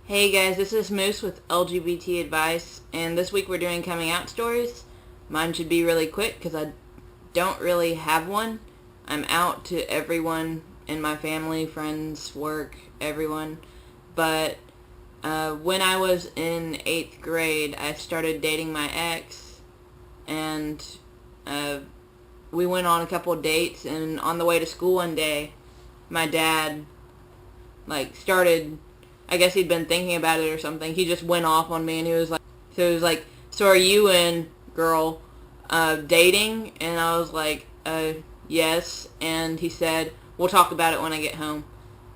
Hey guys, this is Moose with LGBT Advice, and this week we're doing coming out stories. Mine should be really quick because I don't really have one. I'm out to everyone in my family, friends, work, everyone. But when I was in 8th grade, I started dating my ex, and we went on a couple of dates, and on the way to school one day, my dad started, I guess he'd been thinking about it or something. He just went off on me, and he was like, so are you and girl dating? And I was like, yes. And he said, we'll talk about it when I get home.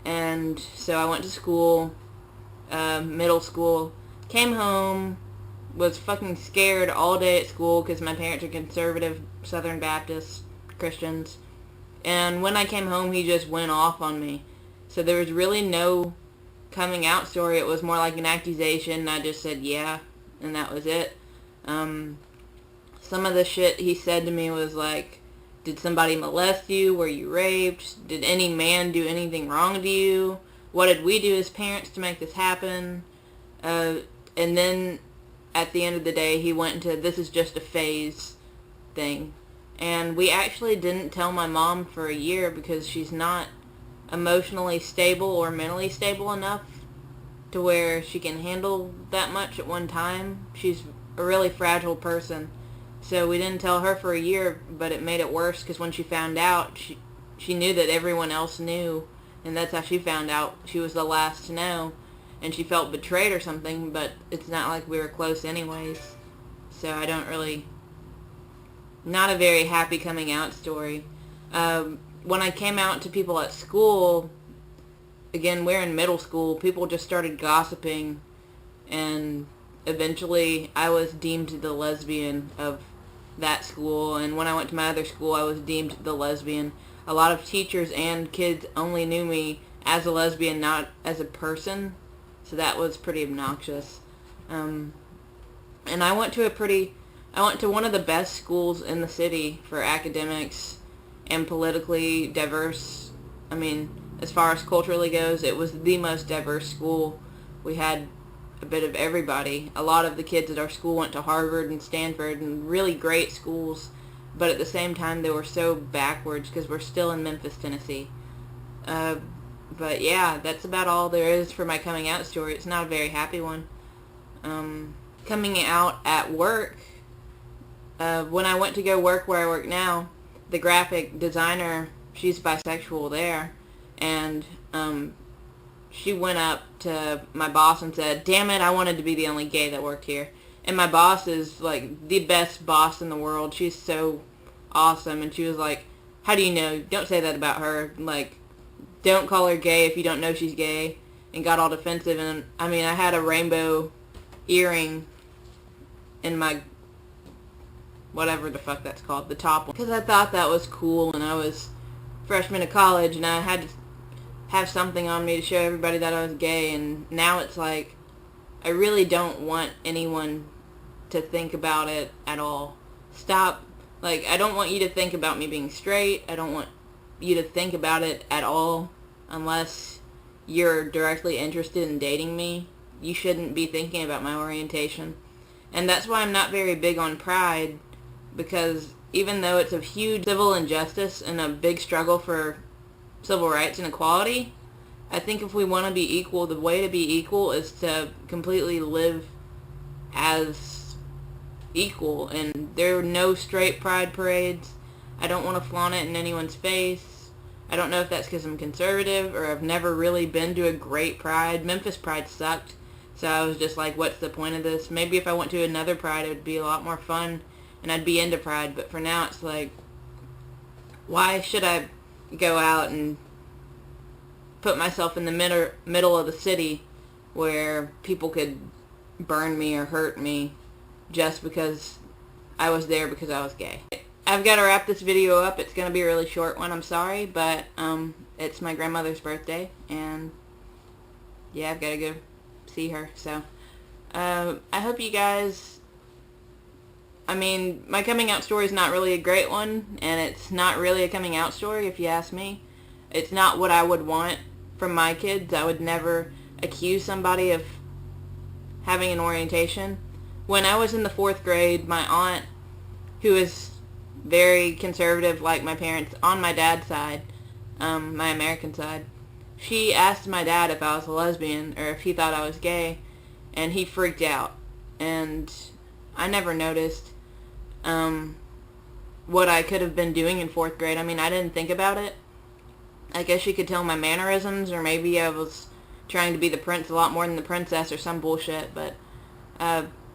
And so I went to school, middle school, came home, was fucking scared all day at school because my parents are conservative Southern Baptist Christians. And when I came home, he just went off on me. So there was really no coming out story. It was more like an accusation, and I just said yeah, and that was it. Some of the shit he said to me was like, did somebody molest you? Were you raped? Did any man do anything wrong to you? What did we do as parents to make this happen? And then at the end of the day, he went into, this is just a phase thing. And we actually didn't tell my mom for a year because she's not emotionally stable or mentally stable enough to where she can handle that much at one time. She's a really fragile person. So we didn't tell her for a year, but it made it worse because when she found out, she knew that everyone else knew, and that's how she found out. She was the last to know, and she felt betrayed or something, but it's not like we were close anyways. So I don't really, not a very happy coming out story. When I came out to people at school, again, we're in middle school, people just started gossiping, and eventually I was deemed the lesbian of that school, and when I went to my other school, I was deemed the lesbian. A lot of teachers and kids only knew me as a lesbian, not as a person, so that was pretty obnoxious. And I went to one of the best schools in the city for academics and politically diverse. I mean, as far as culturally goes, it was the most diverse school. We had a bit of everybody. A lot of the kids at our school went to Harvard and Stanford and really great schools, but at the same time they were so backwards because we're still in Memphis, Tennessee. But yeah, that's about all there is for my coming out story. It's not a very happy one. Coming out at work, when I went to go work where I work now, the graphic designer, she's bisexual there, and she went up to my boss and said, damn it, I wanted to be the only gay that worked here. And my boss is like the best boss in the world. She's so awesome. And she was like, how do you know? Don't say that about her. Like, don't call her gay if you don't know she's gay. And got all defensive. And I mean, I had a rainbow earring in my, whatever the fuck that's called, the top one, because I thought that was cool, and I was freshman of college, and I had to have something on me to show everybody that I was gay. And now it's like, I really don't want anyone to think about it at all. Stop. Like, I don't want you to think about me being straight. I don't want you to think about it at all unless you're directly interested in dating me. You shouldn't be thinking about my orientation. And that's why I'm not very big on Pride, because even though it's a huge civil injustice and a big struggle for civil rights and equality, I think if we want to be equal, the way to be equal is to completely live as equal. And there are no straight pride parades. I don't want to flaunt it in anyone's face. I don't know if that's because I'm conservative or I've never really been to a great pride. Memphis Pride sucked, so I was just like, what's the point of this? Maybe if I went to another pride, it would be a lot more fun and I'd be into pride. But for now, it's like, why should I go out and put myself in the middle of the city where people could burn me or hurt me just because I was there because I was gay? I've got to wrap this video up. It's going to be a really short one, I'm sorry, but it's my grandmother's birthday, and yeah, I've got to go see her. So I hope you guys, I mean, my coming out story is not really a great one, and it's not really a coming out story if you ask me. It's not what I would want from my kids. I would never accuse somebody of having an orientation. When I was in the 4th grade, my aunt, who is very conservative like my parents on my dad's side, my American side, she asked my dad if I was a lesbian or if he thought I was gay, and he freaked out. And I never noticed what I could have been doing in 4th grade. I mean, I didn't think about it. I guess you could tell my mannerisms, or maybe I was trying to be the prince a lot more than the princess or some bullshit, but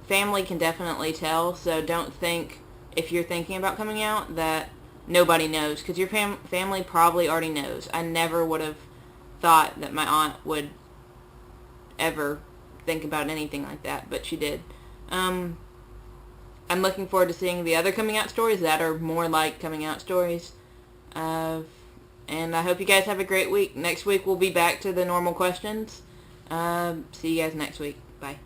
family can definitely tell, so don't think, if you're thinking about coming out, that nobody knows, because your family probably already knows. I never would have thought that my aunt would ever think about anything like that, but she did. I'm looking forward to seeing the other coming out stories that are more like coming out stories. And I hope you guys have a great week. Next week we'll be back to the normal questions. See you guys next week. Bye.